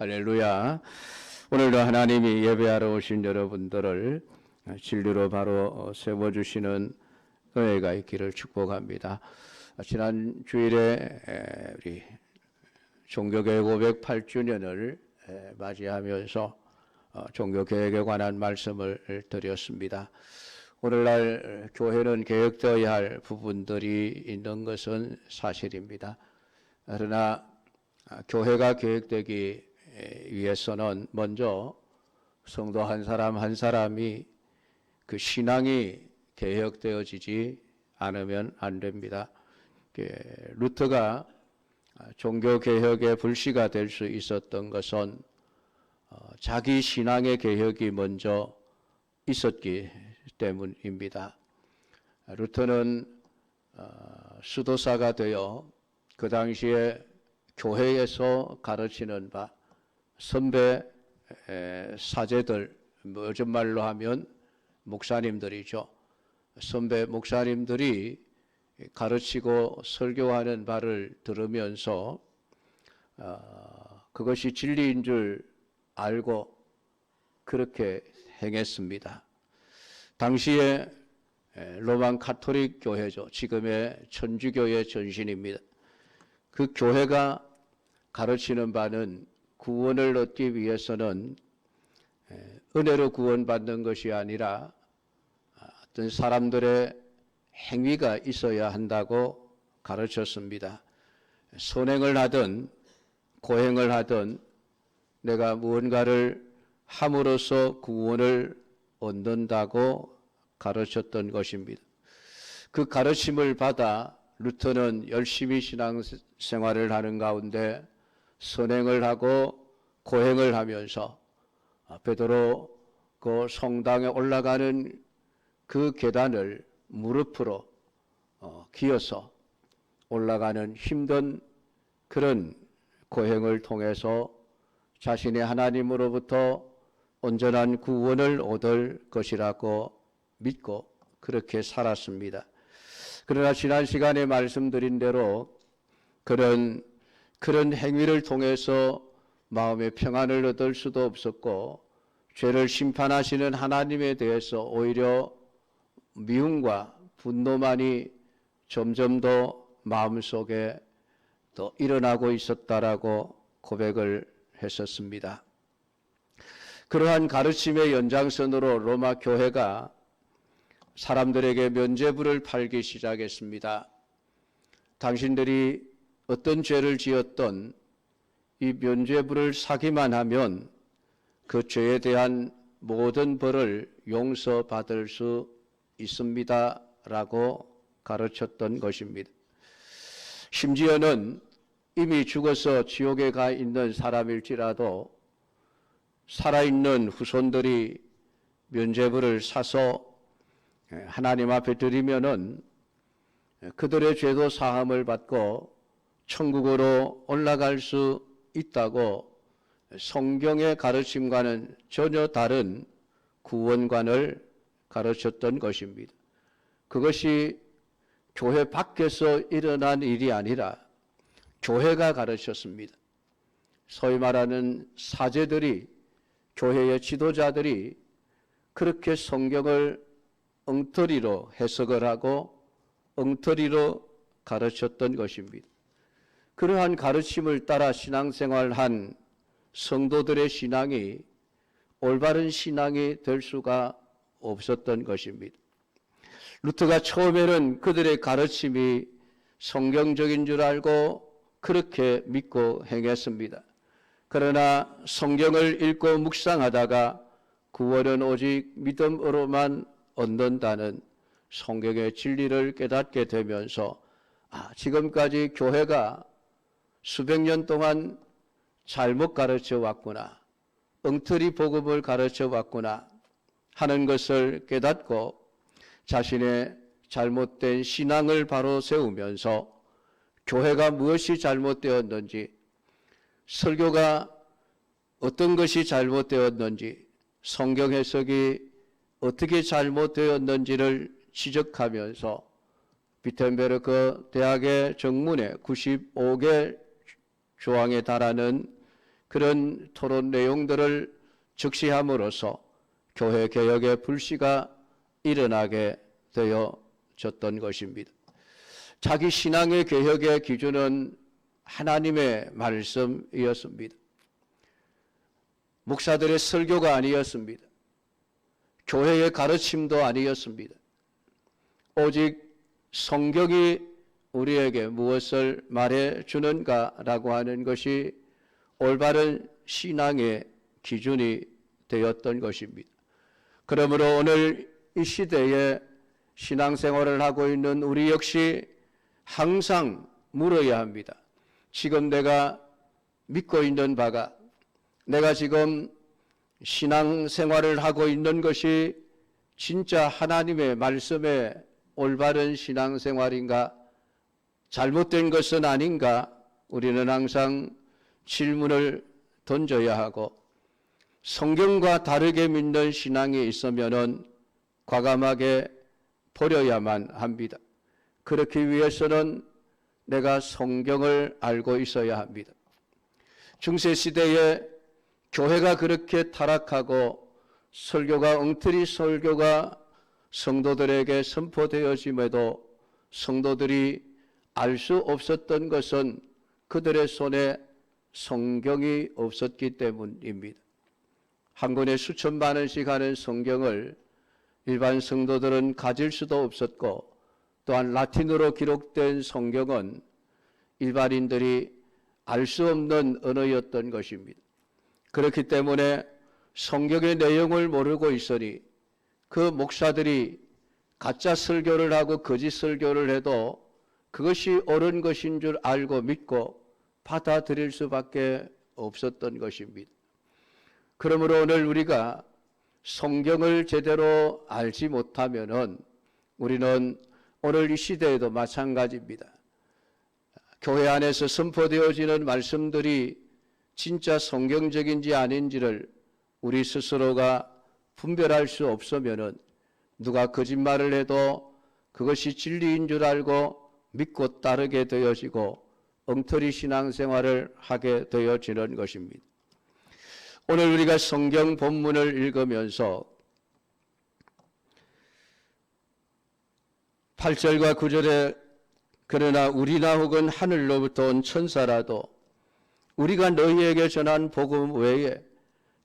할렐루야. 오늘도 하나님이 예배하러 오신 여러분들을 진리로 바로 세워주시는 은혜가 있기를 축복합니다. 지난 주일에 우리 종교개혁 508주년을 맞이하면서 종교개혁에 관한 말씀을 드렸습니다. 오늘날 교회는 개혁되어야 할 부분들이 있는 것은 사실입니다. 그러나 교회가 개혁되기 위해서는 먼저 성도 한 사람 한 사람이 그 신앙이 개혁되어지지 않으면 안 됩니다. 루터가 종교개혁의 불씨가 될 수 있었던 것은 자기 신앙의 개혁이 먼저 있었기 때문입니다. 루터는 수도사가 되어 그 당시에 교회에서 가르치는 바 선배 사제들, 요즘 말로 하면 목사님들이죠. 선배 목사님들이 가르치고 설교하는 바를 들으면서 그것이 진리인 줄 알고 그렇게 행했습니다. 당시에 로만 카톨릭 교회죠. 지금의 천주교의 전신입니다. 그 교회가 가르치는 바는 구원을 얻기 위해서는 은혜로 구원받는 것이 아니라 어떤 사람들의 행위가 있어야 한다고 가르쳤습니다. 선행을 하든 고행을 하든 내가 무언가를 함으로써 구원을 얻는다고 가르쳤던 것입니다. 그 가르침을 받아 루터는 열심히 신앙생활을 하는 가운데 선행을 하고 고행을 하면서 베드로 그 성당에 올라가는 그 계단을 무릎으로 기어서 올라가는 힘든 그런 고행을 통해서 자신의 하나님으로부터 온전한 구원을 얻을 것이라고 믿고 그렇게 살았습니다. 그러나 지난 시간에 말씀드린 대로 그런 행위를 통해서 마음의 평안을 얻을 수도 없었고 죄를 심판하시는 하나님에 대해서 오히려 미움과 분노만이 점점 더 마음속에 더 일어나고 있었다라고 고백을 했었습니다. 그러한 가르침의 연장선으로 로마 교회가 사람들에게 면죄부를 팔기 시작했습니다. 당신들이 어떤 죄를 지었던 이 면죄부를 사기만 하면 그 죄에 대한 모든 벌을 용서받을 수 있습니다. 라고 가르쳤던 것입니다. 심지어는 이미 죽어서 지옥에 가 있는 사람일지라도 살아있는 후손들이 면죄부를 사서 하나님 앞에 드리면은 그들의 죄도 사함을 받고 천국으로 올라갈 수 있다고 성경의 가르침과는 전혀 다른 구원관을 가르쳤던 것입니다. 그것이 교회 밖에서 일어난 일이 아니라 교회가 가르쳤습니다. 소위 말하는 사제들이, 교회의 지도자들이 그렇게 성경을 엉터리로 해석을 하고 엉터리로 가르쳤던 것입니다. 그러한 가르침을 따라 신앙생활한 성도들의 신앙이 올바른 신앙이 될 수가 없었던 것입니다. 루터가 처음에는 그들의 가르침이 성경적인 줄 알고 그렇게 믿고 행했습니다. 그러나 성경을 읽고 묵상하다가 구원은 오직 믿음으로만 얻는다는 성경의 진리를 깨닫게 되면서 지금까지 교회가 수백 년 동안 잘못 가르쳐 왔구나, 엉터리 복음을 가르쳐 왔구나 하는 것을 깨닫고 자신의 잘못된 신앙을 바로 세우면서 교회가 무엇이 잘못되었는지, 설교가 어떤 것이 잘못되었는지, 성경 해석이 어떻게 잘못되었는지를 지적하면서 비텐베르크 대학의 정문에 95개 조항에 달하는 그런 토론 내용들을 적시함으로써 교회 개혁의 불씨가 일어나게 되어졌던 것입니다. 자기 신앙의 개혁의 기준은 하나님의 말씀이었습니다. 목사들의 설교가 아니었습니다. 교회의 가르침도 아니었습니다. 오직 성경이 우리에게 무엇을 말해주는가라고 하는 것이 올바른 신앙의 기준이 되었던 것입니다. 그러므로 오늘 이 시대에 신앙생활을 하고 있는 우리 역시 항상 물어야 합니다. 지금 내가 믿고 있는 바가, 내가 지금 신앙생활을 하고 있는 것이 진짜 하나님의 말씀에 올바른 신앙생활인가, 잘못된 것은 아닌가, 우리는 항상 질문을 던져야 하고, 성경과 다르게 믿는 신앙이 있으면은 과감하게 버려야만 합니다. 그렇기 위해서는 내가 성경을 알고 있어야 합니다. 중세시대에 교회가 그렇게 타락하고 설교가 엉터리 설교가 성도들에게 선포되어짐에도 성도들이 알 수 없었던 것은 그들의 손에 성경이 없었기 때문입니다. 한 권에 수천만 원씩 하는 성경을 일반 성도들은 가질 수도 없었고, 또한 라틴어로 기록된 성경은 일반인들이 알 수 없는 언어였던 것입니다. 그렇기 때문에 성경의 내용을 모르고 있으니 그 목사들이 가짜 설교를 하고 거짓 설교를 해도 그것이 옳은 것인 줄 알고 믿고 받아들일 수밖에 없었던 것입니다. 그러므로 오늘 우리가 성경을 제대로 알지 못하면은 우리는 오늘 이 시대에도 마찬가지입니다. 교회 안에서 선포되어지는 말씀들이 진짜 성경적인지 아닌지를 우리 스스로가 분별할 수 없으면은 누가 거짓말을 해도 그것이 진리인 줄 알고 믿고 따르게 되어지고 엉터리 신앙생활을 하게 되어지는 것입니다. 오늘 우리가 성경 본문을 읽으면서 8절과 9절에 그러나 우리나 혹은 하늘로부터 온 천사라도 우리가 너희에게 전한 복음 외에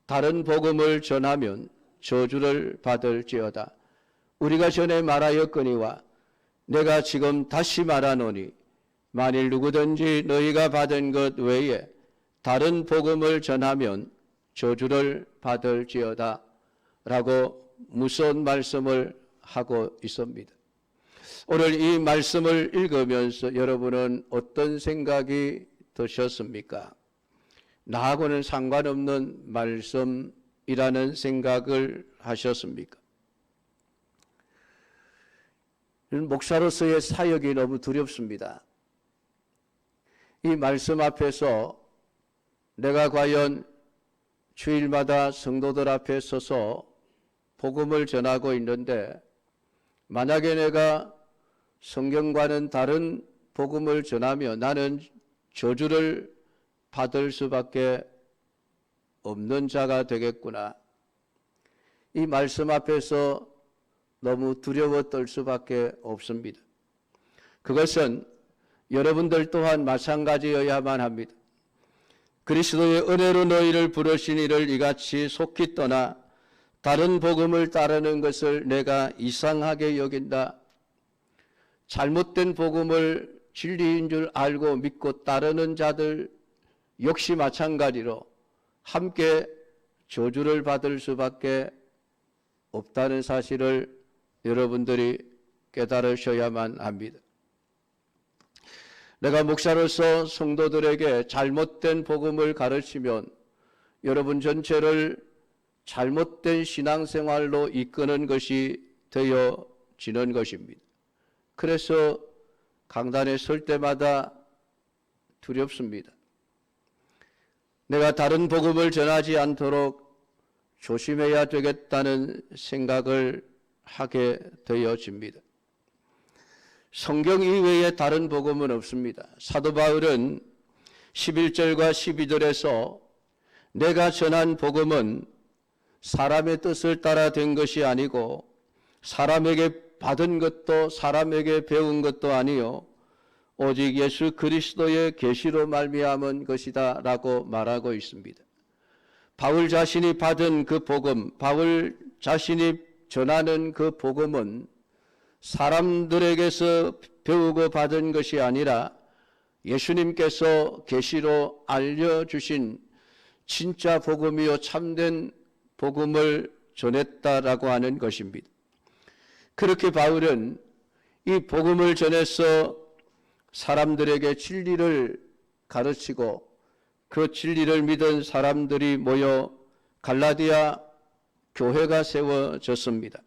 다른 복음을 전하면 저주를 받을지어다. 우리가 전에 말하였거니와 내가 지금 다시 말하노니 만일 누구든지 너희가 받은 것 외에 다른 복음을 전하면 저주를 받을지어다 라고 무서운 말씀을 하고 있습니다. 오늘 이 말씀을 읽으면서 여러분은 어떤 생각이 드셨습니까? 나하고는 상관없는 말씀이라는 생각을 하셨습니까? 목사로서의 사역이 너무 두렵습니다. 이 말씀 앞에서 내가 과연 주일마다 성도들 앞에 서서 복음을 전하고 있는데 만약에 내가 성경과는 다른 복음을 전하며 나는 저주를 받을 수밖에 없는 자가 되겠구나. 이 말씀 앞에서 너무 두려워 떨 수밖에 없습니다. 그것은 여러분들 또한 마찬가지여야만 합니다. 그리스도의 은혜로 너희를 부르신 이를 이같이 속히 떠나 다른 복음을 따르는 것을 내가 이상하게 여긴다. 잘못된 복음을 진리인 줄 알고 믿고 따르는 자들 역시 마찬가지로 함께 저주를 받을 수밖에 없다는 사실을 여러분들이 깨달으셔야만 합니다. 내가 목사로서 성도들에게 잘못된 복음을 가르치면 여러분 전체를 잘못된 신앙생활로 이끄는 것이 되어지는 것입니다. 그래서 강단에 설 때마다 두렵습니다. 내가 다른 복음을 전하지 않도록 조심해야 되겠다는 생각을 하게 되어집니다. 성경 이외에 다른 복음은 없습니다. 사도 바울은 11절과 12절에서 내가 전한 복음은 사람의 뜻을 따라 된 것이 아니고 사람에게 받은 것도 사람에게 배운 것도 아니요 오직 예수 그리스도의 계시로 말미암은 것이다 라고 말하고 있습니다. 바울 자신이 받은 그 복음, 바울 자신이 전하는 그 복음은 사람들에게서 배우고 받은 것이 아니라 예수님께서 계시로 알려주신 진짜 복음이요 참된 복음을 전했다라고 하는 것입니다. 그렇게 바울은 이 복음을 전해서 사람들에게 진리를 가르치고 그 진리를 믿은 사람들이 모여 갈라디아 교회가 세워졌습니다.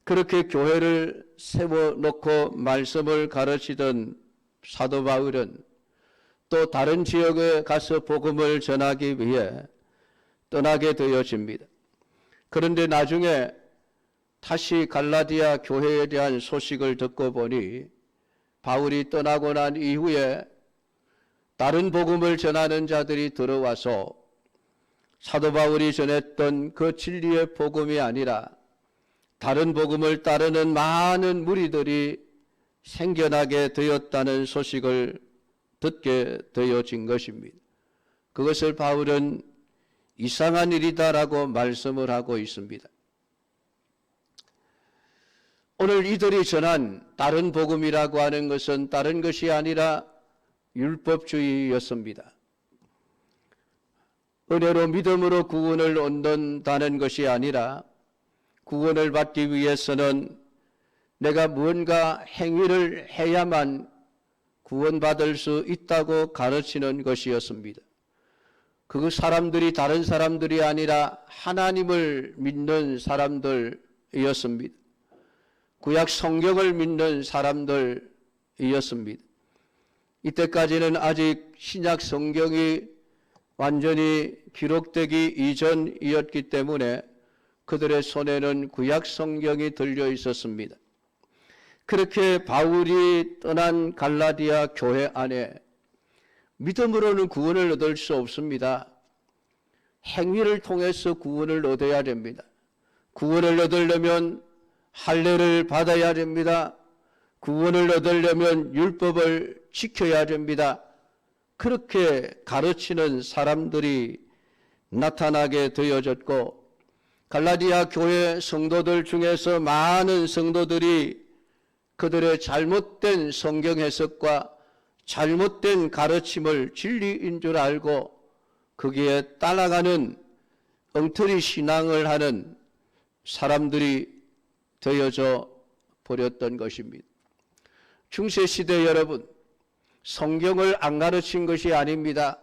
그렇게 교회를 세워놓고 말씀을 가르치던 사도 바울은 또 다른 지역에 가서 복음을 전하기 위해 떠나게 되어집니다. 그런데 나중에 다시 갈라디아 교회에 대한 소식을 듣고 보니 바울이 떠나고 난 이후에 다른 복음을 전하는 자들이 들어와서 사도 바울이 전했던 그 진리의 복음이 아니라 다른 복음을 따르는 많은 무리들이 생겨나게 되었다는 소식을 듣게 되어진 것입니다. 그것을 바울은 이상한 일이다라고 말씀을 하고 있습니다. 오늘 이들이 전한 다른 복음이라고 하는 것은 다른 것이 아니라 율법주의였습니다. 은혜로 믿음으로 구원을 얻는다는 것이 아니라 구원을 받기 위해서는 내가 무언가 행위를 해야만 구원받을 수 있다고 가르치는 것이었습니다. 그 사람들이 다른 사람들이 아니라 하나님을 믿는 사람들이었습니다. 구약 성경을 믿는 사람들이었습니다. 이때까지는 아직 신약 성경이 완전히 기록되기 이전이었기 때문에 그들의 손에는 구약 성경이 들려 있었습니다. 그렇게 바울이 떠난 갈라디아 교회 안에 믿음으로는 구원을 얻을 수 없습니다. 행위를 통해서 구원을 얻어야 됩니다. 구원을 얻으려면 할례를 받아야 됩니다. 구원을 얻으려면 율법을 지켜야 됩니다. 그렇게 가르치는 사람들이 나타나게 되어졌고 갈라디아 교회 성도들 중에서 많은 성도들이 그들의 잘못된 성경 해석과 잘못된 가르침을 진리인 줄 알고 거기에 따라가는 엉터리 신앙을 하는 사람들이 되어져 버렸던 것입니다. 중세시대 여러분, 성경을 안 가르친 것이 아닙니다.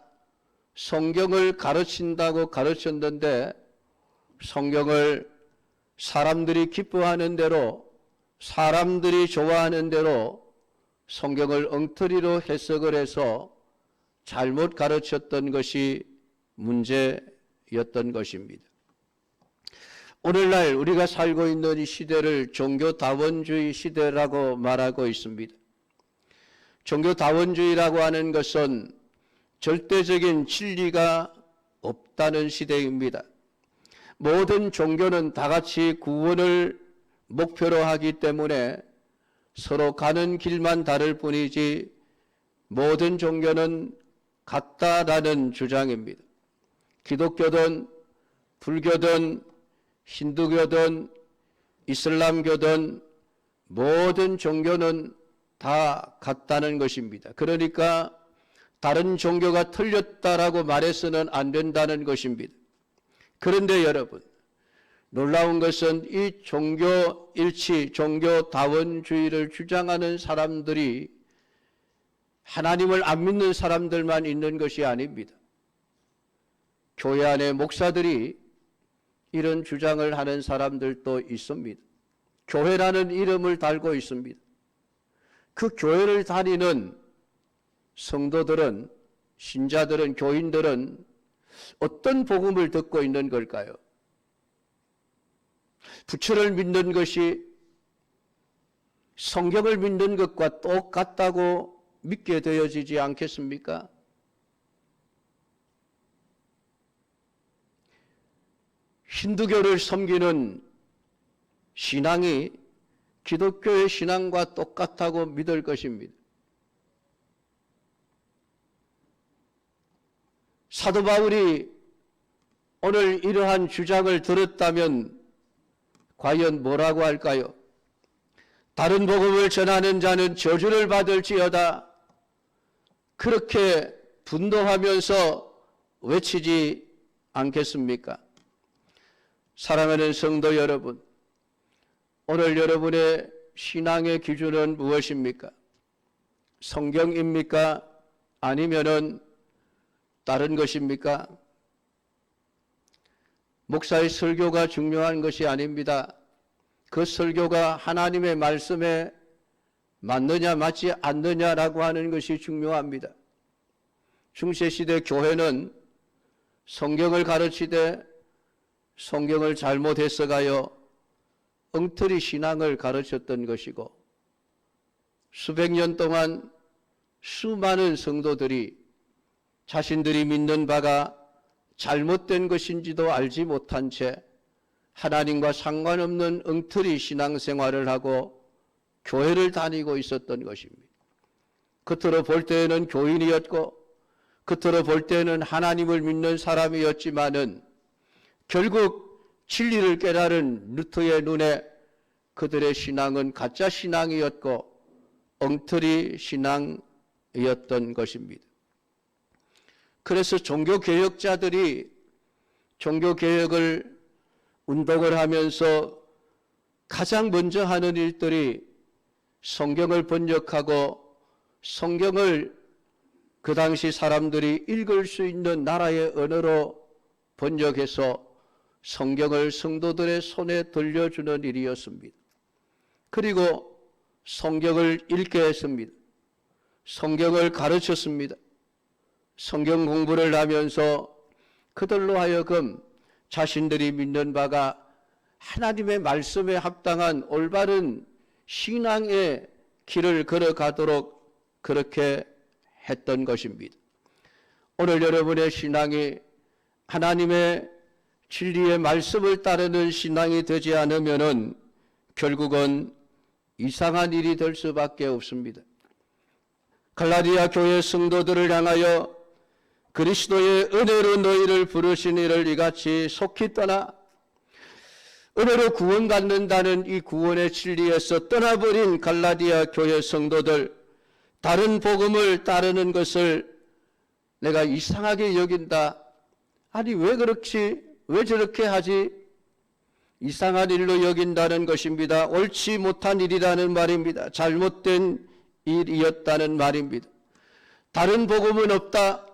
성경을 가르친다고 가르쳤는데 성경을 사람들이 기뻐하는 대로 사람들이 좋아하는 대로 성경을 엉터리로 해석을 해서 잘못 가르쳤던 것이 문제였던 것입니다. 오늘날 우리가 살고 있는 이 시대를 종교다원주의 시대라고 말하고 있습니다. 종교다원주의라고 하는 것은 절대적인 진리가 없다는 시대입니다. 모든 종교는 다 같이 구원을 목표로 하기 때문에 서로 가는 길만 다를 뿐이지 모든 종교는 같다라는 주장입니다. 기독교든 불교든 힌두교든 이슬람교든 모든 종교는 다 같다는 것입니다. 그러니까 다른 종교가 틀렸다라고 말해서는 안 된다는 것입니다. 그런데 여러분, 놀라운 것은 이 종교일치, 종교다원주의를 주장하는 사람들이 하나님을 안 믿는 사람들만 있는 것이 아닙니다. 교회 안에 목사들이 이런 주장을 하는 사람들도 있습니다. 교회라는 이름을 달고 있습니다. 그 교회를 다니는 성도들은, 신자들은, 교인들은 어떤 복음을 듣고 있는 걸까요? 부처를 믿는 것이 성경을 믿는 것과 똑같다고 믿게 되어지지 않겠습니까? 힌두교를 섬기는 신앙이 기독교의 신앙과 똑같다고 믿을 것입니다. 사도 바울이 오늘 이러한 주장을 들었다면 과연 뭐라고 할까요? 다른 복음을 전하는 자는 저주를 받을지어다. 그렇게 분노하면서 외치지 않겠습니까? 사랑하는 성도 여러분, 오늘 여러분의 신앙의 기준은 무엇입니까? 성경입니까? 아니면은 다른 것입니까? 목사의 설교가 중요한 것이 아닙니다. 그 설교가 하나님의 말씀에 맞느냐 맞지 않느냐라고 하는 것이 중요합니다. 중세시대 교회는 성경을 가르치되 성경을 잘못 해석하여 엉터리 신앙을 가르쳤던 것이고, 수백 년 동안 수많은 성도들이 자신들이 믿는 바가 잘못된 것인지도 알지 못한 채 하나님과 상관없는 엉터리 신앙생활을 하고 교회를 다니고 있었던 것입니다. 겉으로 볼 때에는 교인이었고 겉으로 볼 때는 하나님을 믿는 사람이었지만은 결국 진리를 깨달은 루터의 눈에 그들의 신앙은 가짜 신앙이었고 엉터리 신앙이었던 것입니다. 그래서 종교개혁자들이 종교개혁을 운동을 하면서 가장 먼저 하는 일들이 성경을 번역하고 성경을 그 당시 사람들이 읽을 수 있는 나라의 언어로 번역해서 성경을 성도들의 손에 들려주는 일이었습니다. 그리고 성경을 읽게 했습니다. 성경을 가르쳤습니다. 성경 공부를 하면서 그들로 하여금 자신들이 믿는 바가 하나님의 말씀에 합당한 올바른 신앙의 길을 걸어가도록 그렇게 했던 것입니다. 오늘 여러분의 신앙이 하나님의 진리의 말씀을 따르는 신앙이 되지 않으면은 결국은 이상한 일이 될 수밖에 없습니다. 갈라디아 교회 성도들을 향하여 그리스도의 은혜로 너희를 부르신 이를 이같이 속히 떠나, 은혜로 구원받는다는 이 구원의 진리에서 떠나버린 갈라디아 교회 성도들, 다른 복음을 따르는 것을 내가 이상하게 여긴다. 아니 왜 그렇지? 왜 저렇게 하지? 이상한 일로 여긴다는 것입니다. 옳지 못한 일이라는 말입니다. 잘못된 일이었다는 말입니다. 다른 복음은 없다.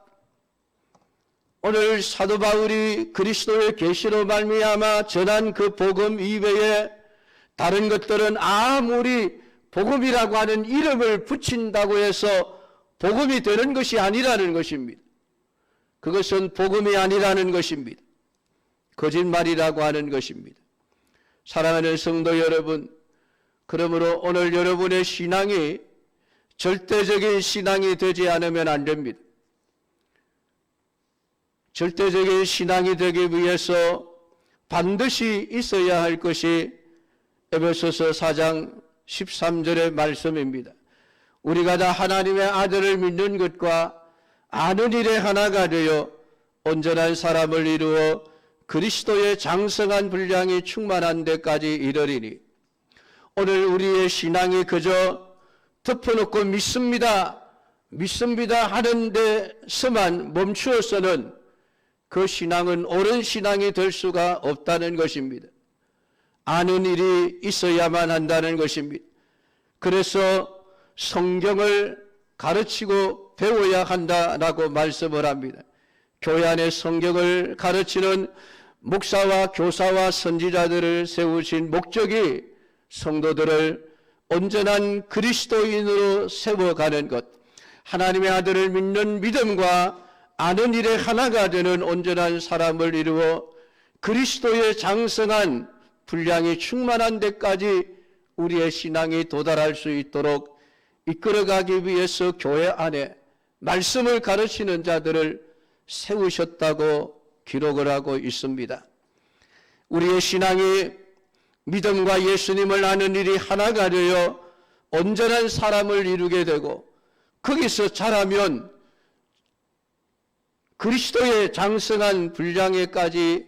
오늘 사도 바울이 그리스도의 계시로 말미암아 전한 그 복음 이외에 다른 것들은 아무리 복음이라고 하는 이름을 붙인다고 해서 복음이 되는 것이 아니라는 것입니다. 그것은 복음이 아니라는 것입니다. 거짓말이라고 하는 것입니다. 사랑하는 성도 여러분, 그러므로 오늘 여러분의 신앙이 절대적인 신앙이 되지 않으면 안 됩니다. 절대적인 신앙이 되기 위해서 반드시 있어야 할 것이 에베소서 4장 13절의 말씀입니다. 우리가 다 하나님의 아들을 믿는 것과 아는 일에 하나가 되어 온전한 사람을 이루어 그리스도의 장성한 분량이 충만한 데까지 이르리니, 오늘 우리의 신앙이 그저 덮어놓고 믿습니다 하는 데서만 멈추어서는 그 신앙은 옳은 신앙이 될 수가 없다는 것입니다. 아는 일이 있어야만 한다는 것입니다. 그래서 성경을 가르치고 배워야 한다라고 말씀을 합니다. 교회 안에 성경을 가르치는 목사와 교사와 선지자들을 세우신 목적이 성도들을 온전한 그리스도인으로 세워가는 것, 하나님의 아들을 믿는 믿음과 아는 일에 하나가 되는 온전한 사람을 이루어 그리스도의 장성한 분량이 충만한 데까지 우리의 신앙이 도달할 수 있도록 이끌어가기 위해서 교회 안에 말씀을 가르치는 자들을 세우셨다고 기록을 하고 있습니다. 우리의 신앙이 믿음과 예수님을 아는 일이 하나가 되어 온전한 사람을 이루게 되고 거기서 자라면 그리스도의 장성한 분량에까지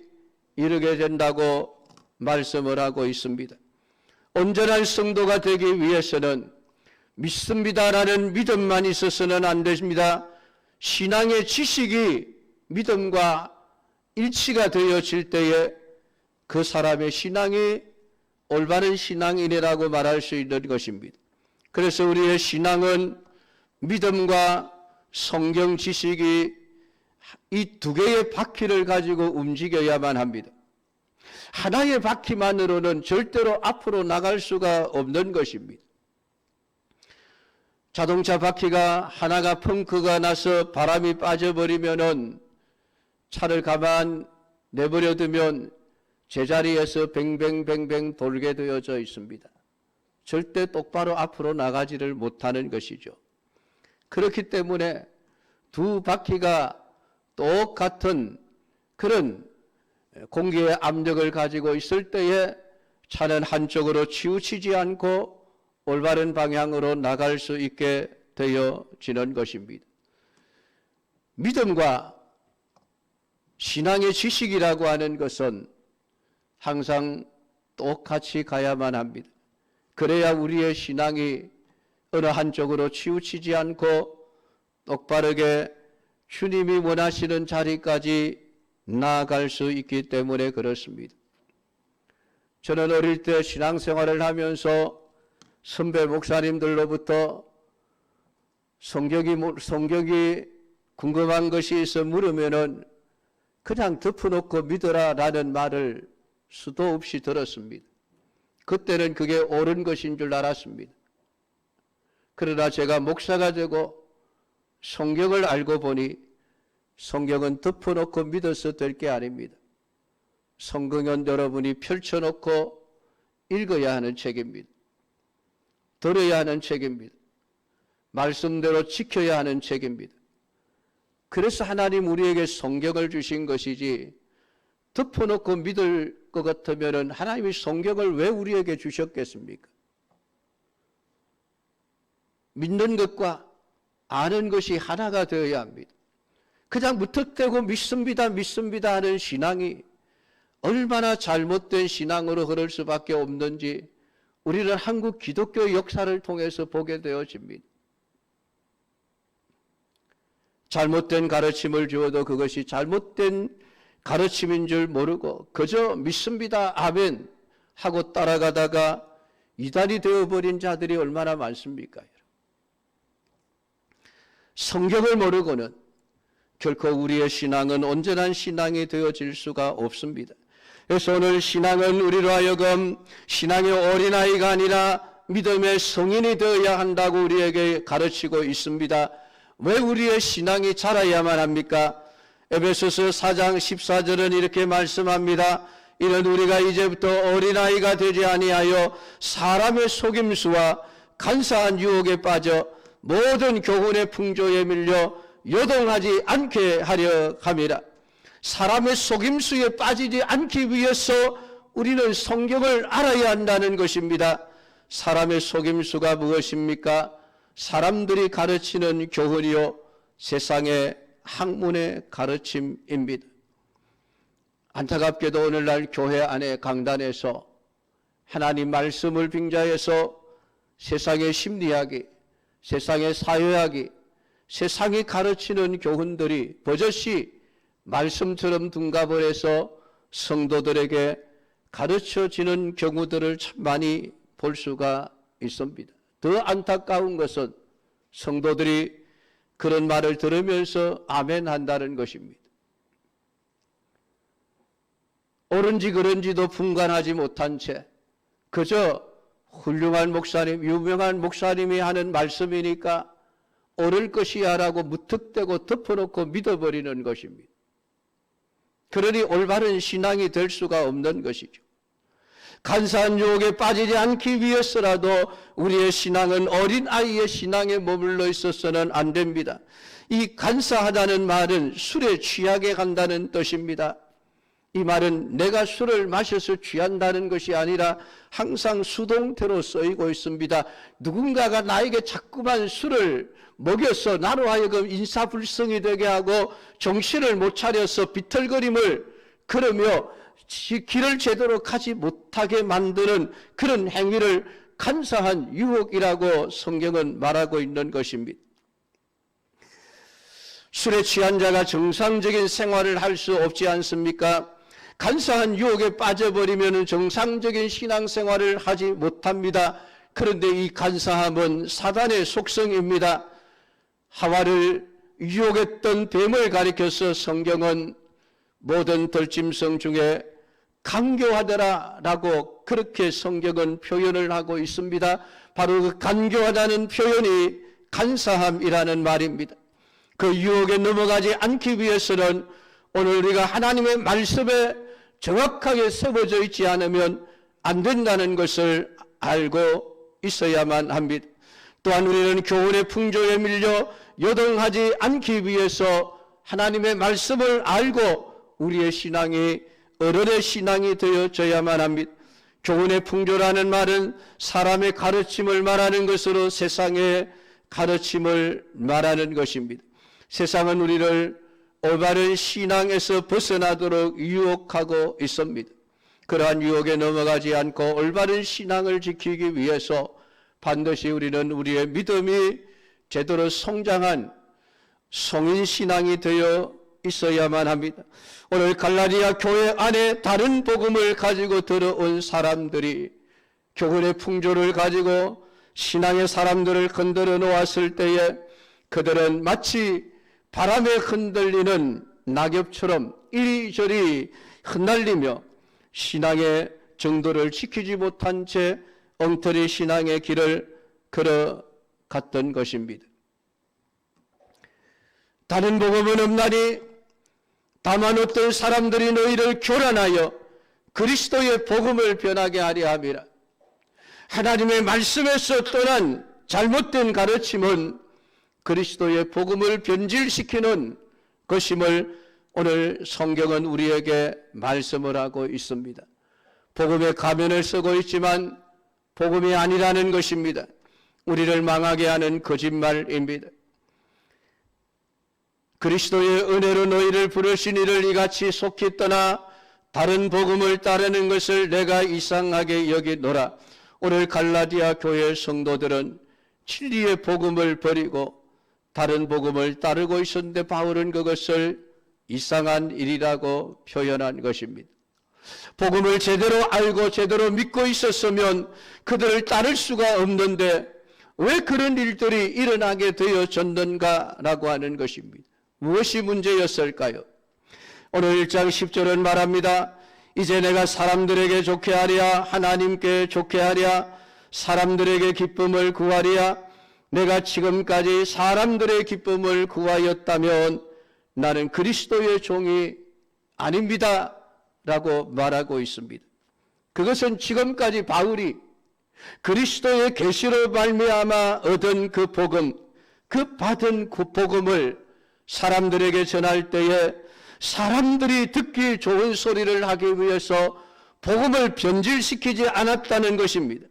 이르게 된다고 말씀을 하고 있습니다. 온전한 성도가 되기 위해서는 믿습니다라는 믿음만 있어서는 안 됩니다. 신앙의 지식이 믿음과 일치가 되어질 때에 그 사람의 신앙이 올바른 신앙이라고 말할 수 있는 것입니다. 그래서 우리의 신앙은 믿음과 성경 지식이 이 두 개의 바퀴를 가지고 움직여야만 합니다. 하나의 바퀴만으로는 절대로 앞으로 나갈 수가 없는 것입니다. 자동차 바퀴가 하나가 펑크가 나서 바람이 빠져버리면은 차를 가만 내버려 두면 제자리에서 뱅뱅뱅뱅 돌게 되어져 있습니다. 절대 똑바로 앞으로 나가지를 못하는 것이죠. 그렇기 때문에 두 바퀴가 똑같은 그런 공기의 압력을 가지고 있을 때에 차는 한쪽으로 치우치지 않고 올바른 방향으로 나갈 수 있게 되어지는 것입니다. 믿음과 신앙의 지식이라고 하는 것은 항상 똑같이 가야만 합니다. 그래야 우리의 신앙이 어느 한쪽으로 치우치지 않고 똑바르게 주님이 원하시는 자리까지 나아갈 수 있기 때문에 그렇습니다. 저는 어릴 때 신앙생활을 하면서 선배 목사님들로부터 성경이 궁금한 것이 있어 물으면은 그냥 덮어놓고 믿어라 라는 말을 수도 없이 들었습니다. 그때는 그게 옳은 것인 줄 알았습니다. 그러나 제가 목사가 되고 성경을 알고 보니 성경은 덮어놓고 믿어서 될 게 아닙니다. 성경은 여러분이 펼쳐놓고 읽어야 하는 책입니다. 들어야 하는 책입니다. 말씀대로 지켜야 하는 책입니다. 그래서 하나님 우리에게 성경을 주신 것이지 덮어놓고 믿을 것 같으면 하나님이 성경을 왜 우리에게 주셨겠습니까? 믿는 것과 아는 것이 하나가 되어야 합니다. 그냥 무턱대고 믿습니다 하는 신앙이 얼마나 잘못된 신앙으로 흐를 수밖에 없는지 우리는 한국 기독교 역사를 통해서 보게 되어집니다. 잘못된 가르침을 주어도 그것이 잘못된 가르침인 줄 모르고 그저 믿습니다 아멘 하고 따라가다가 이단이 되어버린 자들이 얼마나 많습니까? 성경을 모르고는 결코 우리의 신앙은 온전한 신앙이 되어질 수가 없습니다. 그래서 오늘 신앙은 우리로 하여금 신앙의 어린아이가 아니라 믿음의 성인이 되어야 한다고 우리에게 가르치고 있습니다. 왜 우리의 신앙이 자라야만 합니까? 에베소서 4장 14절은 이렇게 말씀합니다. 이는 우리가 이제부터 어린아이가 되지 아니하여 사람의 속임수와 간사한 유혹에 빠져 모든 교훈의 풍조에 밀려 요동하지 않게 하려 함이라. 사람의 속임수에 빠지지 않기 위해서 우리는 성경을 알아야 한다는 것입니다. 사람의 속임수가 무엇입니까? 사람들이 가르치는 교훈이요 세상의 학문의 가르침입니다. 안타깝게도 오늘날 교회 안에 강단에서 하나님 말씀을 빙자해서 세상의 심리학이, 세상의 사회학이, 세상이 가르치는 교훈들이 버젓이 말씀처럼 둔갑을 해서 성도들에게 가르쳐지는 경우들을 참 많이 볼 수가 있습니다. 더 안타까운 것은 성도들이 그런 말을 들으면서 아멘 한다는 것입니다. 옳은지 그런지도 분간하지 못한 채 그저 훌륭한 목사님, 유명한 목사님이 하는 말씀이니까 옳을 것이야 라고 무턱대고 덮어놓고 믿어버리는 것입니다. 그러니 올바른 신앙이 될 수가 없는 것이죠. 간사한 유혹에 빠지지 않기 위해서라도 우리의 신앙은 어린아이의 신앙에 머물러 있어서는 안 됩니다. 이 간사하다는 말은 술에 취하게 간다는 뜻입니다. 이 말은 내가 술을 마셔서 취한다는 것이 아니라 항상 수동태로 쓰이고 있습니다. 누군가가 나에게 자꾸만 술을 먹여서 나로 하여금 인사불성이 되게 하고 정신을 못 차려서 비틀거림을 그러며 길을 제대로 가지 못하게 만드는 그런 행위를 간사한 유혹이라고 성경은 말하고 있는 것입니다. 술에 취한 자가 정상적인 생활을 할 수 없지 않습니까? 간사한 유혹에 빠져버리면 정상적인 신앙생활을 하지 못합니다. 그런데 이 간사함은 사단의 속성입니다. 하와를 유혹했던 뱀을 가리켜서 성경은 모든 들짐승 중에 간교하더라라고 그렇게 성경은 표현을 하고 있습니다. 바로 그 간교하다는 표현이 간사함이라는 말입니다. 그 유혹에 넘어가지 않기 위해서는 오늘 우리가 하나님의 말씀에 정확하게 세워져 있지 않으면 안 된다는 것을 알고 있어야만 합니다. 또한 우리는 교훈의 풍조에 밀려 요동하지 않기 위해서 하나님의 말씀을 알고 우리의 신앙이 어른의 신앙이 되어져야만 합니다. 교훈의 풍조라는 말은 사람의 가르침을 말하는 것으로 세상의 가르침을 말하는 것입니다. 세상은 우리를 올바른 신앙에서 벗어나도록 유혹하고 있습니다. 그러한 유혹에 넘어가지 않고 올바른 신앙을 지키기 위해서 반드시 우리는 우리의 믿음이 제대로 성장한 성인신앙이 되어 있어야만 합니다. 오늘 갈라디아 교회 안에 다른 복음을 가지고 들어온 사람들이 교훈의 풍조를 가지고 신앙의 사람들을 건드려 놓았을 때에 그들은 마치 바람에 흔들리는 낙엽처럼 이리저리 흩날리며 신앙의 정도를 지키지 못한 채 엉터리 신앙의 길을 걸어갔던 것입니다. 다른 복음은 없나니 다만 어떤 사람들이 너희를 교란하여 그리스도의 복음을 변하게 하려 함이라. 하나님의 말씀에서 떠난 잘못된 가르침은 그리스도의 복음을 변질시키는 것임을 오늘 성경은 우리에게 말씀을 하고 있습니다. 복음의 가면을 쓰고 있지만 복음이 아니라는 것입니다. 우리를 망하게 하는 거짓말입니다. 그리스도의 은혜로 너희를 부르신 이를 이같이 속히 떠나 다른 복음을 따르는 것을 내가 이상하게 여기노라. 오늘 갈라디아 교회 성도들은 진리의 복음을 버리고 다른 복음을 따르고 있었는데 바울은 그것을 이상한 일이라고 표현한 것입니다. 복음을 제대로 알고 제대로 믿고 있었으면 그들을 따를 수가 없는데 왜 그런 일들이 일어나게 되어졌는가라고 하는 것입니다. 무엇이 문제였을까요? 오늘 1장 10절은 말합니다. 이제 내가 사람들에게 좋게 하랴 하나님께 좋게 하랴 사람들에게 기쁨을 구하랴. 내가 지금까지 사람들의 기쁨을 구하였다면 나는 그리스도의 종이 아닙니다 라고 말하고 있습니다. 그것은 지금까지 바울이 그리스도의 계시로 말미암아 얻은 그 복음, 그 받은 그 복음을 사람들에게 전할 때에 사람들이 듣기 좋은 소리를 하기 위해서 복음을 변질시키지 않았다는 것입니다.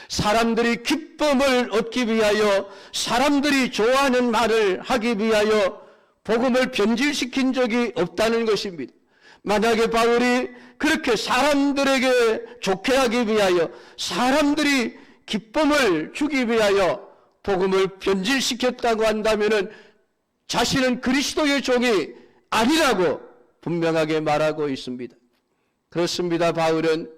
사람들이 기쁨을 얻기 위하여 사람들이 좋아하는 말을 하기 위하여 복음을 변질시킨 적이 없다는 것입니다. 만약에 바울이 그렇게 사람들에게 좋게 하기 위하여 사람들이 기쁨을 주기 위하여 복음을 변질시켰다고 한다면 자신은 그리스도의 종이 아니라고 분명하게 말하고 있습니다. 그렇습니다. 바울은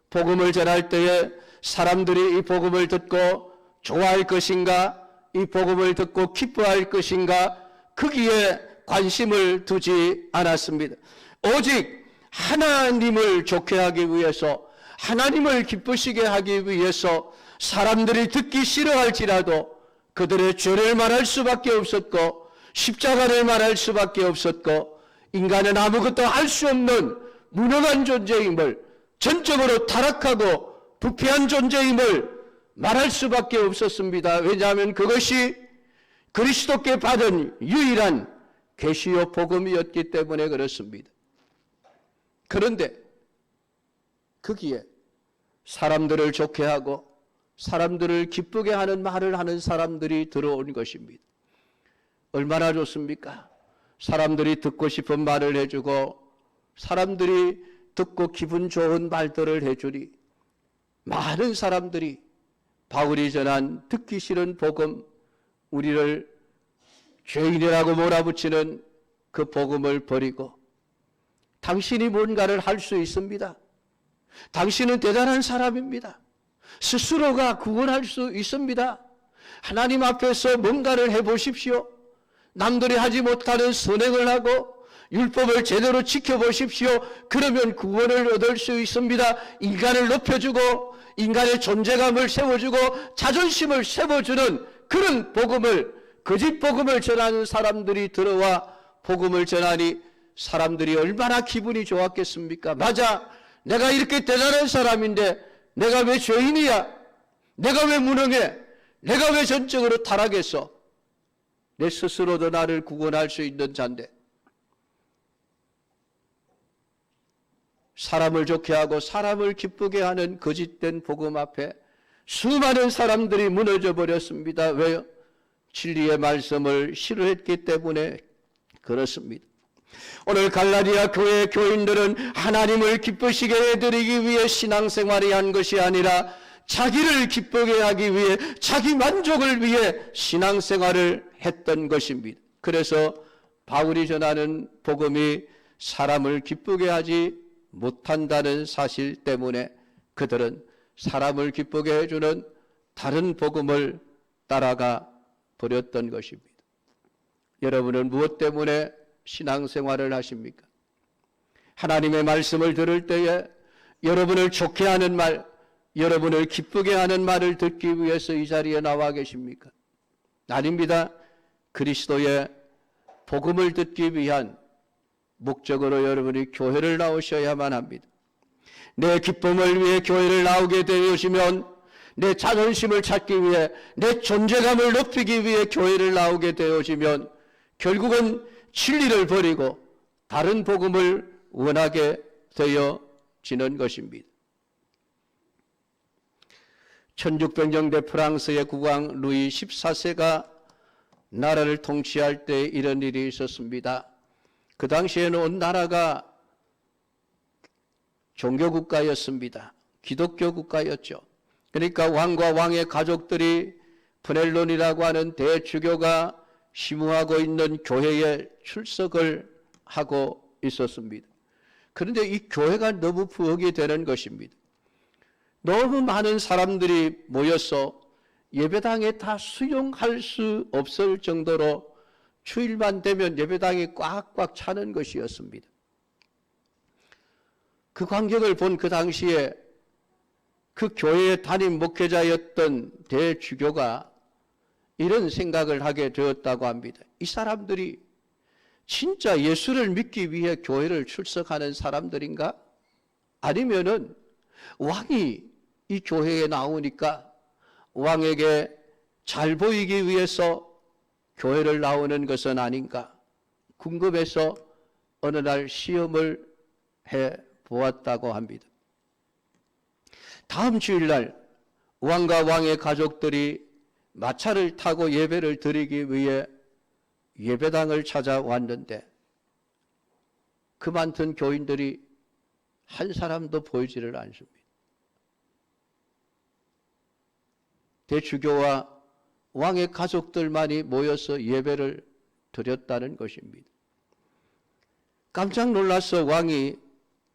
복음을 전할 때에 사람들이 이 복음을 듣고 좋아할 것인가, 이 복음을 듣고 기뻐할 것인가, 거기에 관심을 두지 않았습니다. 오직 하나님을 좋게 하기 위해서, 하나님을 기쁘시게 하기 위해서 사람들이 듣기 싫어할지라도 그들의 죄를 말할 수밖에 없었고 십자가를 말할 수밖에 없었고 인간은 아무것도 알 수 없는 무능한 존재임을, 전적으로 타락하고 부패한 존재임을 말할 수밖에 없었습니다. 왜냐하면 그것이 그리스도께 받은 유일한 계시요 복음이었기 때문에 그렇습니다. 그런데 거기에 사람들을 좋게 하고 사람들을 기쁘게 하는 말을 하는 사람들이 들어온 것입니다. 얼마나 좋습니까? 사람들이 듣고 싶은 말을 해주고 사람들이 듣고 기분 좋은 말들을 해주니 많은 사람들이 바울이 전한 듣기 싫은 복음, 우리를 죄인이라고 몰아붙이는 그 복음을 버리고 당신이 뭔가를 할 수 있습니다. 당신은 대단한 사람입니다. 스스로가 구원할 수 있습니다. 하나님 앞에서 뭔가를 해보십시오. 남들이 하지 못하는 선행을 하고 율법을 제대로 지켜보십시오. 그러면 구원을 얻을 수 있습니다. 인간을 높여주고 인간의 존재감을 세워주고 자존심을 세워주는 그런 복음을, 거짓 복음을 전하는 사람들이 들어와 복음을 전하니 사람들이 얼마나 기분이 좋았겠습니까? 맞아, 내가 이렇게 대단한 사람인데 내가 왜 죄인이야? 내가 왜 무능해? 내가 왜 전적으로 타락했어? 내 스스로도 나를 구원할 수 있는 자인데 사람을 좋게 하고 사람을 기쁘게 하는 거짓된 복음 앞에 수많은 사람들이 무너져 버렸습니다. 왜요? 진리의 말씀을 싫어했기 때문에 그렇습니다. 오늘 갈라디아 교회 교인들은 하나님을 기쁘시게 해드리기 위해 신앙생활을 한 것이 아니라 자기를 기쁘게 하기 위해 자기 만족을 위해 신앙생활을 했던 것입니다. 그래서 바울이 전하는 복음이 사람을 기쁘게 하지 못한다는 사실 때문에 그들은 사람을 기쁘게 해주는 다른 복음을 따라가 버렸던 것입니다. 여러분은 무엇 때문에 신앙생활을 하십니까? 하나님의 말씀을 들을 때에 여러분을 좋게 하는 말, 여러분을 기쁘게 하는 말을 듣기 위해서 이 자리에 나와 계십니까? 아닙니다. 그리스도의 복음을 듣기 위한 목적으로 여러분이 교회를 나오셔야만 합니다. 내 기쁨을 위해 교회를 나오게 되시면 내 자존심을 찾기 위해 내 존재감을 높이기 위해 교회를 나오게 되어지면 결국은 진리를 버리고 다른 복음을 원하게 되어지는 것입니다. 1600년대 프랑스의 국왕 루이 14세가 나라를 통치할 때 이런 일이 있었습니다. 그 당시에는 온 나라가 종교국가였습니다. 기독교 국가였죠. 그러니까 왕과 왕의 가족들이 프넬론이라고 하는 대주교가 심우하고 있는 교회에 출석을 하고 있었습니다. 그런데 이 교회가 너무 부엌이 되는 것입니다. 너무 많은 사람들이 모여서 예배당에 다 수용할 수 없을 정도로 주일만 되면 예배당이 꽉꽉 차는 것이었습니다. 그 광경을 본 그 당시에 그 교회의 담임 목회자였던 대주교가 이런 생각을 하게 되었다고 합니다. 이 사람들이 진짜 예수를 믿기 위해 교회를 출석하는 사람들인가? 아니면은 왕이 이 교회에 나오니까 왕에게 잘 보이기 위해서 교회를 나오는 것은 아닌가? 궁금해서 어느 날 시험을 해 보았다고 합니다. 다음 주일날 왕과 왕의 가족들이 마차를 타고 예배를 드리기 위해 예배당을 찾아왔는데 그 많던 교인들이 한 사람도 보이지를 않습니다. 대주교와 왕의 가족들만이 모여서 예배를 드렸다는 것입니다. 깜짝 놀라서 왕이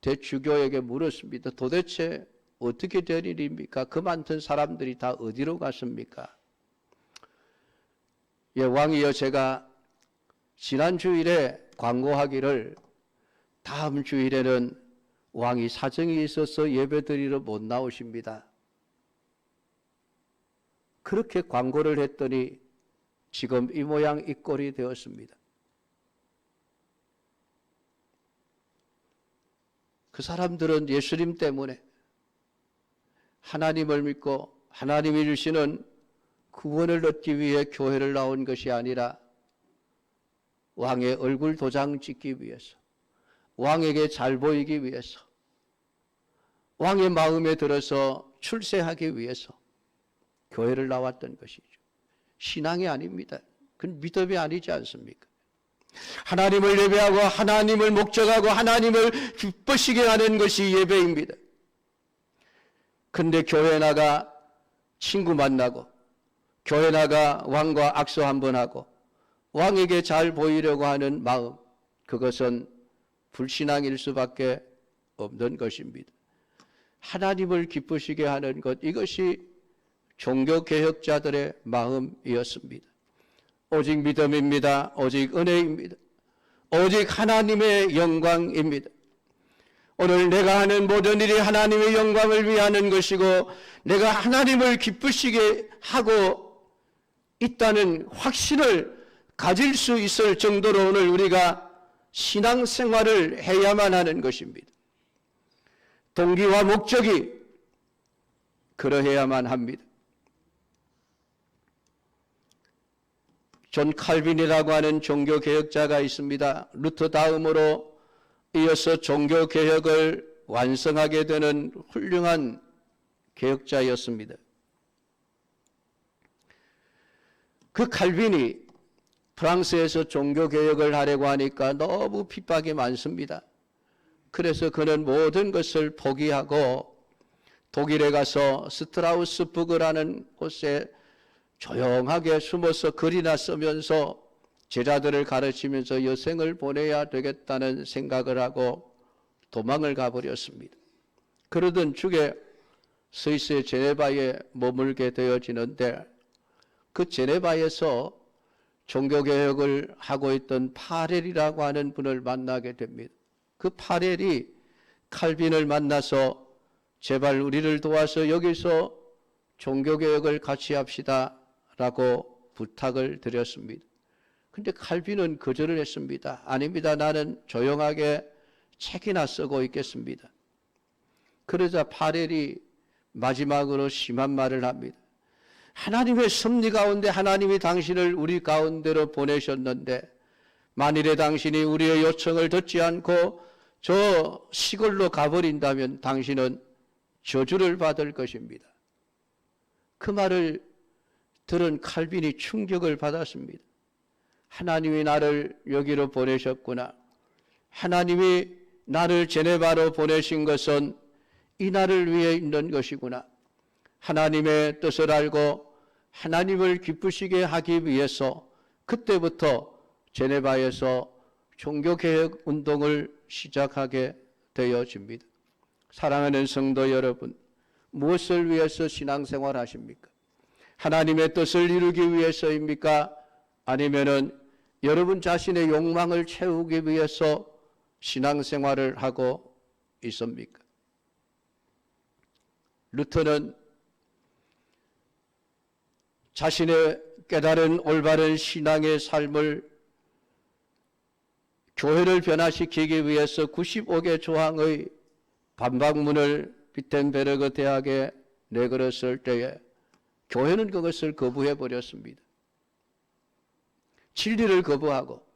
대주교에게 물었습니다. 도대체 어떻게 된 일입니까? 그 많던 사람들이 다 어디로 갔습니까? 예, 왕이여, 제가 지난 주일에 광고하기를 다음 주일에는 왕이 사정이 있어서 예배드리러 못 나오십니다. 그렇게 광고를 했더니 지금 이 모양 이 꼴이 되었습니다. 그 사람들은 예수님 때문에 하나님을 믿고 하나님이 주시는 구원을 얻기 위해 교회를 나온 것이 아니라 왕의 얼굴 도장 찍기 위해서, 왕에게 잘 보이기 위해서, 왕의 마음에 들어서 출세하기 위해서 교회를 나왔던 것이죠. 신앙이 아닙니다. 그건 믿음이 아니지 않습니까? 하나님을 예배하고 하나님을 목적하고 하나님을 기쁘시게 하는 것이 예배입니다. 근데 교회 나가 친구 만나고, 교회 나가 왕과 악수 한번 하고, 왕에게 잘 보이려고 하는 마음, 그것은 불신앙일 수밖에 없는 것입니다. 하나님을 기쁘시게 하는 것, 이것이 종교개혁자들의 마음이었습니다. 오직 믿음입니다. 오직 은혜입니다. 오직 하나님의 영광입니다. 오늘 내가 하는 모든 일이 하나님의 영광을 위하는 것이고, 내가 하나님을 기쁘시게 하고 있다는 확신을 가질 수 있을 정도로 오늘 우리가 신앙생활을 해야만 하는 것입니다. 동기와 목적이 그러해야만 합니다. 존 칼빈이라고 하는 종교개혁자가 있습니다. 루터 다음으로 이어서 종교개혁을 완성하게 되는 훌륭한 개혁자였습니다. 그 칼빈이 프랑스에서 종교개혁을 하려고 하니까 너무 핍박이 많습니다. 그래서 그는 모든 것을 포기하고 독일에 가서 스트라우스부르크라는 곳에 조용하게 숨어서 글이나 쓰면서 제자들을 가르치면서 여생을 보내야 되겠다는 생각을 하고 도망을 가버렸습니다. 그러던 중에 스위스의 제네바에 머물게 되어지는데, 그 제네바에서 종교개혁을 하고 있던 파렐이라고 하는 분을 만나게 됩니다. 그 파렐이 칼빈을 만나서 제발 우리를 도와서 여기서 종교개혁을 같이 합시다 라고 부탁을 드렸습니다. 근데 칼빈은 거절을 했습니다. 아닙니다. 나는 조용하게 책이나 쓰고 있겠습니다. 그러자 파렐이 마지막으로 심한 말을 합니다. 하나님의 섭리 가운데 하나님이 당신을 우리 가운데로 보내셨는데, 만일에 당신이 우리의 요청을 듣지 않고 저 시골로 가버린다면 당신은 저주를 받을 것입니다. 그 말을 들은 칼빈이 충격을 받았습니다. 하나님이 나를 여기로 보내셨구나. 하나님이 나를 제네바로 보내신 것은 이 나를 위해 있는 것이구나. 하나님의 뜻을 알고 하나님을 기쁘시게 하기 위해서 그때부터 제네바에서 종교개혁 운동을 시작하게 되어집니다. 사랑하는 성도 여러분, 무엇을 위해서 신앙생활 하십니까? 하나님의 뜻을 이루기 위해서입니까? 아니면은 여러분 자신의 욕망을 채우기 위해서 신앙생활을 하고 있습니까? 루터는 자신의 깨달은 올바른 신앙의 삶을 교회를 변화시키기 위해서 95개 조항의 반박문을 비텐베르그 대학에 내걸었을 때에 교회는 그것을 거부해 버렸습니다. 진리를 거부하고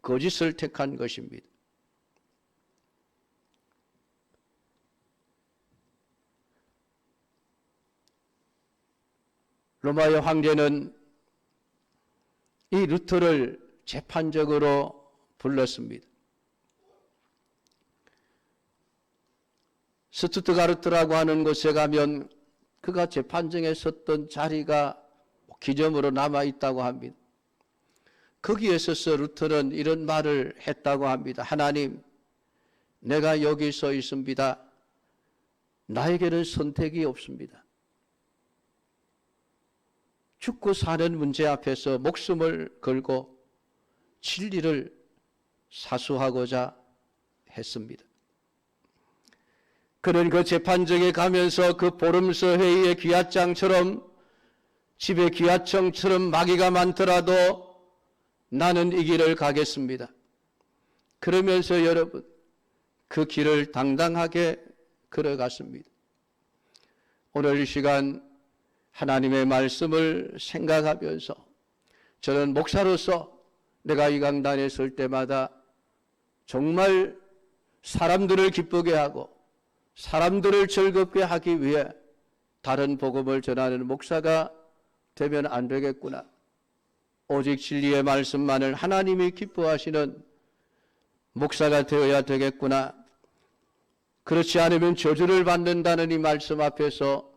거짓을 택한 것입니다. 로마의 황제는 이 루터를 재판적으로 불렀습니다. 스투트가르트라고 하는 곳에 가면 그가 재판정에 섰던 자리가 기점으로 남아있다고 합니다. 거기에 서서 루터는 이런 말을 했다고 합니다. 하나님, 내가 여기 서 있습니다. 나에게는 선택이 없습니다. 죽고 사는 문제 앞에서 목숨을 걸고 진리를 사수하고자 했습니다. 그는 그 재판정에 가면서 그 보름서 회의의 기하장처럼, 집의 기하청처럼 마귀가 많더라도 나는 이 길을 가겠습니다. 그러면서 여러분, 그 길을 당당하게 걸어갔습니다. 오늘 이 시간 하나님의 말씀을 생각하면서 저는 목사로서 내가 이 강단에 설 때마다 정말 사람들을 기쁘게 하고 사람들을 즐겁게 하기 위해 다른 복음을 전하는 목사가 되면 안 되겠구나. 오직 진리의 말씀만을 하나님이 기뻐하시는 목사가 되어야 되겠구나. 그렇지 않으면 저주를 받는다는 이 말씀 앞에서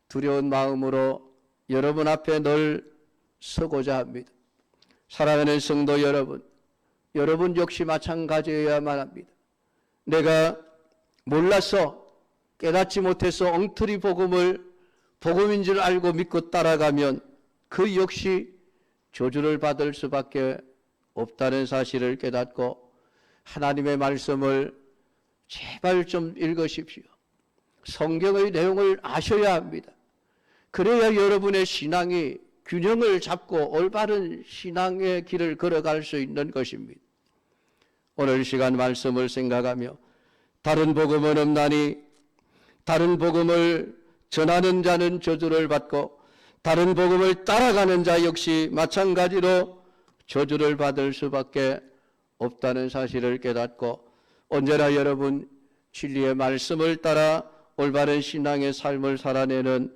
두려운 마음으로 여러분 앞에 늘 서고자 합니다. 사랑하는 성도 여러분, 여러분 역시 마찬가지여야만 합니다. 내가 몰라서 깨닫지 못해서 엉터리 복음인 줄 알고 믿고 따라가면 그 역시 저주를 받을 수밖에 없다는 사실을 깨닫고 하나님의 말씀을 제발 좀 읽으십시오. 성경의 내용을 아셔야 합니다. 그래야 여러분의 신앙이 균형을 잡고 올바른 신앙의 길을 걸어갈 수 있는 것입니다. 오늘 시간 말씀을 생각하며 다른 복음은 없나니 다른 복음을 전하는 자는 저주를 받고 다른 복음을 따라가는 자 역시 마찬가지로 저주를 받을 수밖에 없다는 사실을 깨닫고 언제나 여러분 진리의 말씀을 따라 올바른 신앙의 삶을 살아내는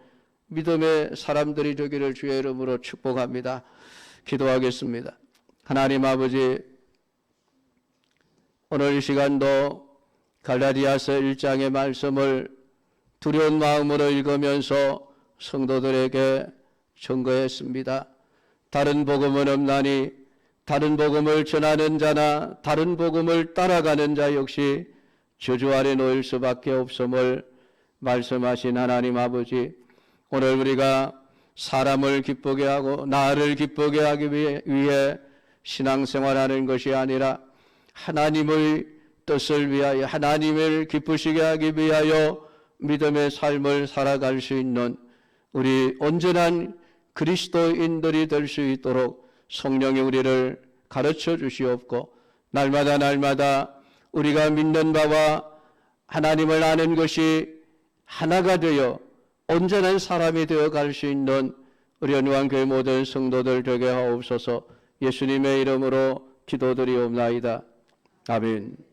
믿음의 사람들이 되기를 주의 이름으로 축복합니다. 기도하겠습니다. 하나님 아버지, 오늘 이 시간도 갈라디아서 1장의 말씀을 두려운 마음으로 읽으면서 성도들에게 증거했습니다. 다른 복음은 없나니 다른 복음을 전하는 자나 다른 복음을 따라가는 자 역시 저주 아래 놓일 수밖에 없음을 말씀하신 하나님 아버지, 오늘 우리가 사람을 기쁘게 하고 나를 기쁘게 하기 위해 신앙생활하는 것이 아니라 하나님의 뜻을 위하여 하나님을 기쁘시게 하기 위하여 믿음의 삶을 살아갈 수 있는 우리 온전한 그리스도인들이 될 수 있도록 성령이 우리를 가르쳐 주시옵고 날마다 우리가 믿는 바와 하나님을 아는 것이 하나가 되어 온전한 사람이 되어 갈 수 있는 우리 연우한교회 모든 성도들 되게 하옵소서. 예수님의 이름으로 기도드리옵나이다. 아멘.